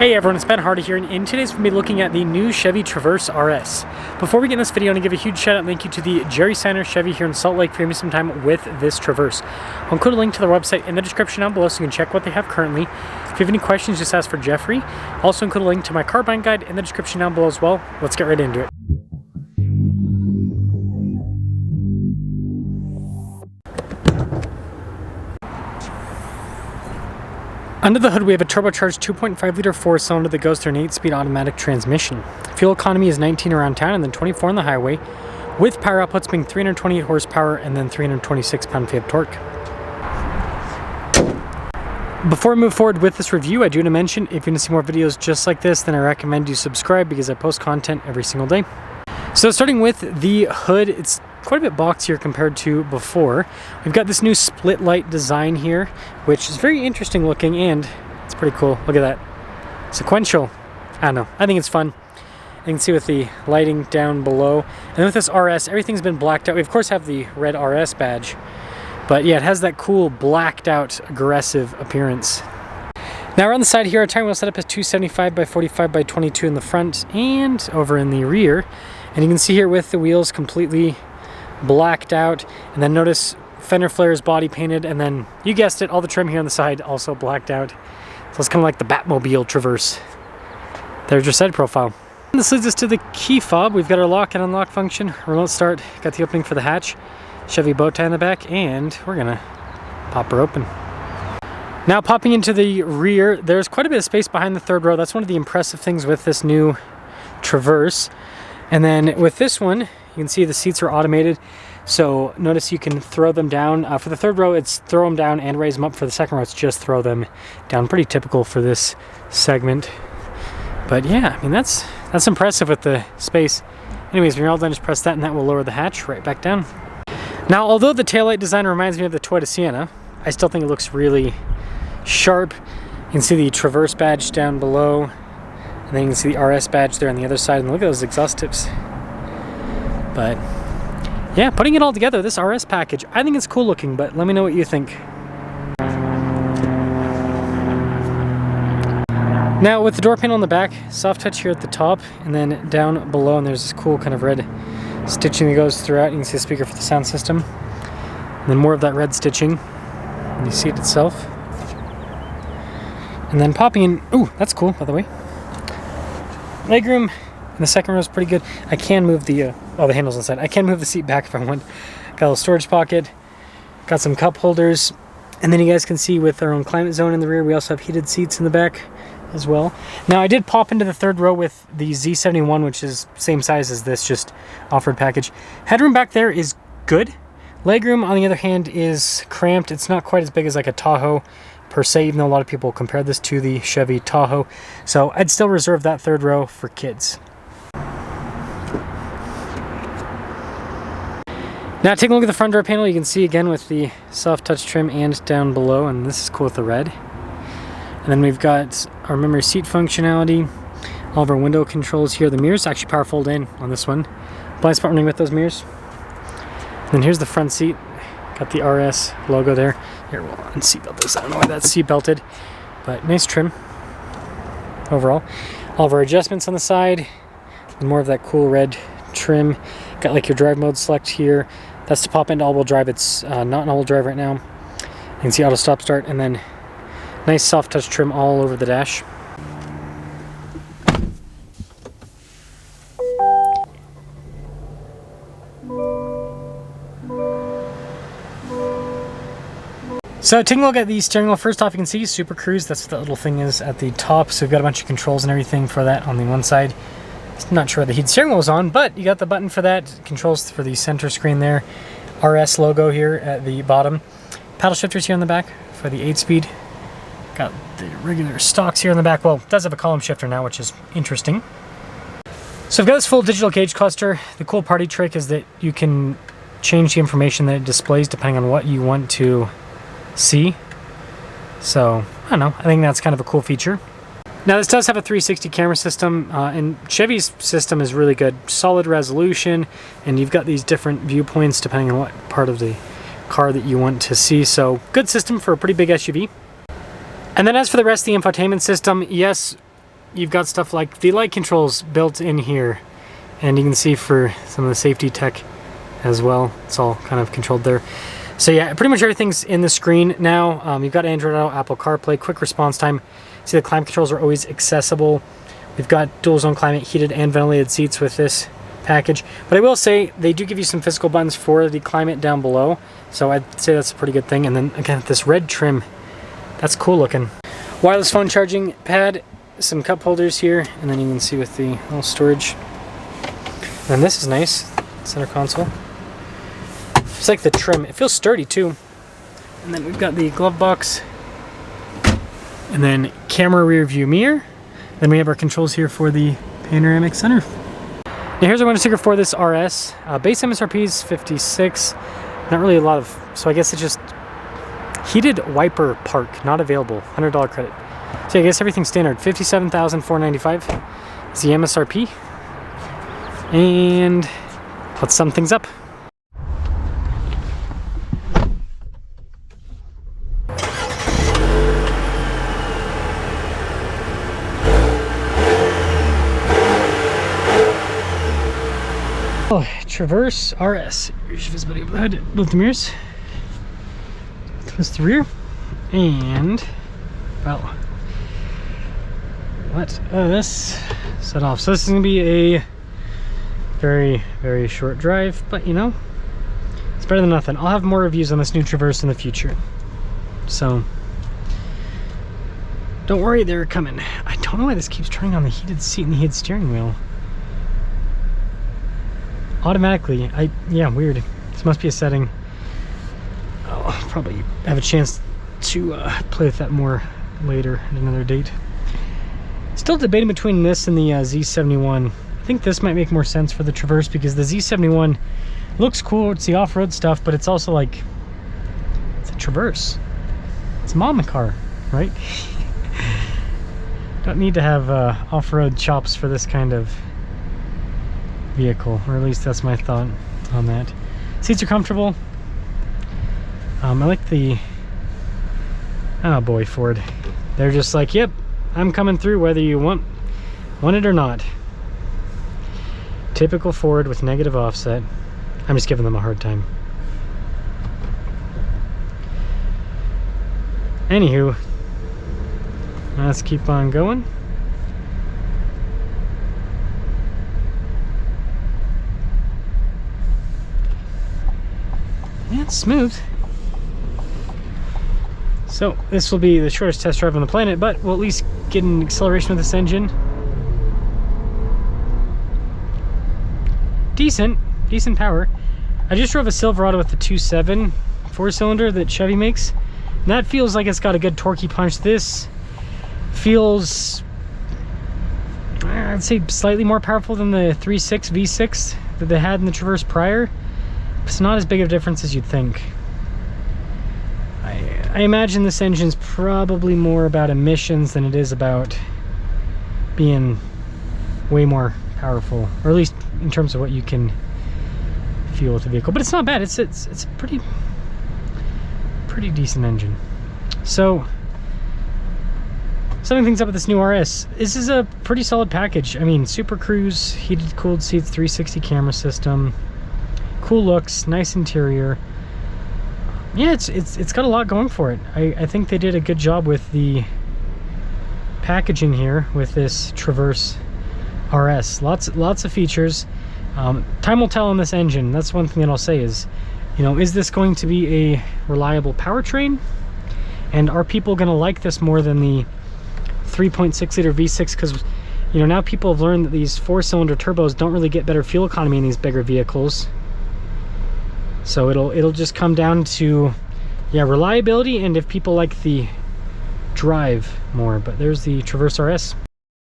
Hey everyone, it's Ben Hardy here, and in today's we're going to be looking at the new Chevy Traverse RS. Before we get in this video, I want to give a huge shout out and thank you to the Jerry Signer Chevy here in Salt Lake for giving me some time with this Traverse. I'll include a link to their website in the description down below so you can check what they have currently. If you have any questions, just ask for Jeffrey. I'll also include a link to my car buying guide in the description down below as well. Let's get right into it. Under the hood, we have a turbocharged 2.5-liter four-cylinder that goes through an 8-speed automatic transmission. Fuel economy is 19 around town and then 24 on the highway, with power outputs being 328 horsepower and then 326 pound-feet of torque. Before we move forward with this review, I do want to mention, if you want to see more videos just like this, then I recommend you subscribe because I post content every single day. So starting with the hood, it's quite a bit boxier compared to before. We've got this new split light design here, which is very interesting looking and it's pretty cool. Look at that. Sequential. I don't know. I think it's fun. You can see with the lighting down below. And with this RS, everything's been blacked out. We of course have the red RS badge, but yeah, it has that cool blacked out aggressive appearance. Now around the side here, our tire wheel setup is 275 by 45 by 22 in the front and over in the rear. And you can see here with the wheels completely blacked out, and then notice fender flares body painted, and then you guessed it, all the trim here on the side also blacked out. So it's kind of like the Batmobile Traverse. There's your side profile. And this leads us to the key fob. We've got our lock and unlock function, remote start, got the opening for the hatch, Chevy bow tie in the back, and we're gonna pop her open. Now popping into the rear, there's quite a bit of space behind the third row. That's one of the impressive things with this new Traverse. And then with this one, you can see the seats are automated. So notice you can throw them down. For the third row, it's throw them down and raise them up. For the second row, it's just throw them down. Pretty typical for this segment. But yeah, I mean, that's impressive with the space. Anyways, when you're all done, just press that and that will lower the hatch right back down. Now, although the taillight design reminds me of the Toyota Sienna, I still think it looks really sharp. You can see the Traverse badge down below. And then you can see the RS badge there on the other side, and look at those exhaust tips. But yeah, putting it all together, this RS package, I think it's cool looking, but let me know what you think. Now with the door panel on the back, soft touch here at the top, and then down below, and there's this cool kind of red stitching that goes throughout. You can see the speaker for the sound system. And then more of that red stitching in the seat itself. And then popping in, ooh, that's cool, by the way. Legroom in the second row is pretty good. I can move the handles inside. I can move the seat back if I want. Got a little storage pocket. Got some cup holders. And then you guys can see with our own climate zone in the rear, we also have heated seats in the back as well. Now I did pop into the third row with the Z71, which is same size as this, just offered package. Headroom back there is good. Legroom, on the other hand, is cramped. It's not quite as big as like a Tahoe per se, even though a lot of people compare this to the Chevy Tahoe. So I'd still reserve that third row for kids. Now taking a look at the front door panel, you can see again with the soft touch trim and down below, and this is cool with the red. And then we've got our memory seat functionality, all of our window controls here. The mirrors actually power fold in on this one. Blind spot running with those mirrors. And then here's the front seat. Got the RS logo there. Here, we'll unseatbelt this. I don't know why that's seatbelted, but nice trim overall. All of our adjustments on the side, and more of that cool red trim. Got like your drive mode select here. That's to pop into all-wheel drive. It's not an all-wheel drive right now. You can see auto stop start, and then nice soft touch trim all over the dash. So taking a look at the steering wheel, first off you can see Super Cruise, that's what that little thing is at the top. So we've got a bunch of controls and everything for that on the one side. Not sure the heat steering wheel is on, but you got the button for that, controls for the center screen there. RS logo here at the bottom. Paddle shifters here on the back for the 8-speed. Got the regular stocks here on the back. Well, it does have a column shifter now, which is interesting. So we've got this full digital gauge cluster. The cool party trick is that you can change the information that it displays depending on what you want to see. So I don't know, I think that's kind of a cool feature. Now this does have a 360 camera system, and Chevy's system is really good. Solid resolution, and you've got these different viewpoints depending on what part of the car that you want to see. So good system for a pretty big SUV. And then as for the rest of the infotainment system, yes, you've got stuff like the light controls built in here, and you can see for some of the safety tech as well, it's all kind of controlled there. So yeah, pretty much everything's in the screen now. You've got Android Auto, Apple CarPlay, quick response time. See, the climate controls are always accessible. We've got dual zone climate, heated and ventilated seats with this package. But I will say they do give you some physical buttons for the climate down below, so I'd say that's a pretty good thing. And then again, this red trim, that's cool looking. Wireless phone charging pad, some cup holders here, and then you can see with the little storage. And this is nice, center console. Just like the trim, it feels sturdy too. And then we've got the glove box, and then camera rear view mirror. Then we have our controls here for the panoramic sunroof. Now here's our window sticker for this RS. Base MSRP is $56. Not really a lot of, so I guess it's just heated wiper park, not available, $100 credit. So I guess everything's standard. $57,495 is the MSRP. And let's sum things up. Oh, Traverse RS. Here's your visibility of the hood, both the mirrors. Twist the rear, and well, let us set off. So this is gonna be a very, very short drive, but you know, it's better than nothing. I'll have more reviews on this new Traverse in the future, so don't worry, they're coming. I don't know why this keeps turning on the heated seat and the heated steering wheel automatically. Yeah, weird. This must be a setting. I'll probably have a chance to play with that more later at another date. Still debating between this and the Z71. I think this might make more sense for the Traverse because the Z71 looks cool. It's the off-road stuff, but it's also like, it's a Traverse. It's a mama car, right? Don't need to have off-road chops for this kind of vehicle, or at least that's my thought on that. Seats are comfortable. I like the, oh boy, Ford. They're just like, yep, I'm coming through whether you want it or not. Typical Ford with negative offset. I'm just giving them a hard time. Anywho, let's keep on going. Yeah, it's smooth. So this will be the shortest test drive on the planet, but we'll at least get an acceleration with this engine. Decent power. I just drove a Silverado with the 2.7 4-cylinder that Chevy makes, and that feels like it's got a good torquey punch. This feels, I'd say, slightly more powerful than the 3.6 V6 that they had in the Traverse prior. It's not as big of a difference as you'd think. I imagine this engine's probably more about emissions than it is about being way more powerful, or at least in terms of what you can feel with the vehicle. But it's not bad. It's a pretty decent engine. So, summing things up with this new RS, this is a pretty solid package. I mean, Super Cruise, heated cooled seats, 360 camera system, cool looks, nice interior. Yeah, it's got a lot going for it. I think they did a good job with the packaging here with this Traverse RS. Lots of features. Time will tell on this engine. That's one thing that I'll say is, you know, is this going to be a reliable powertrain? And are people going to like this more than the 3.6 liter V6? Because, you know, now people have learned that these 4-cylinder turbos don't really get better fuel economy in these bigger vehicles. So it'll just come down to, yeah, reliability and if people like the drive more. But there's the Traverse RS.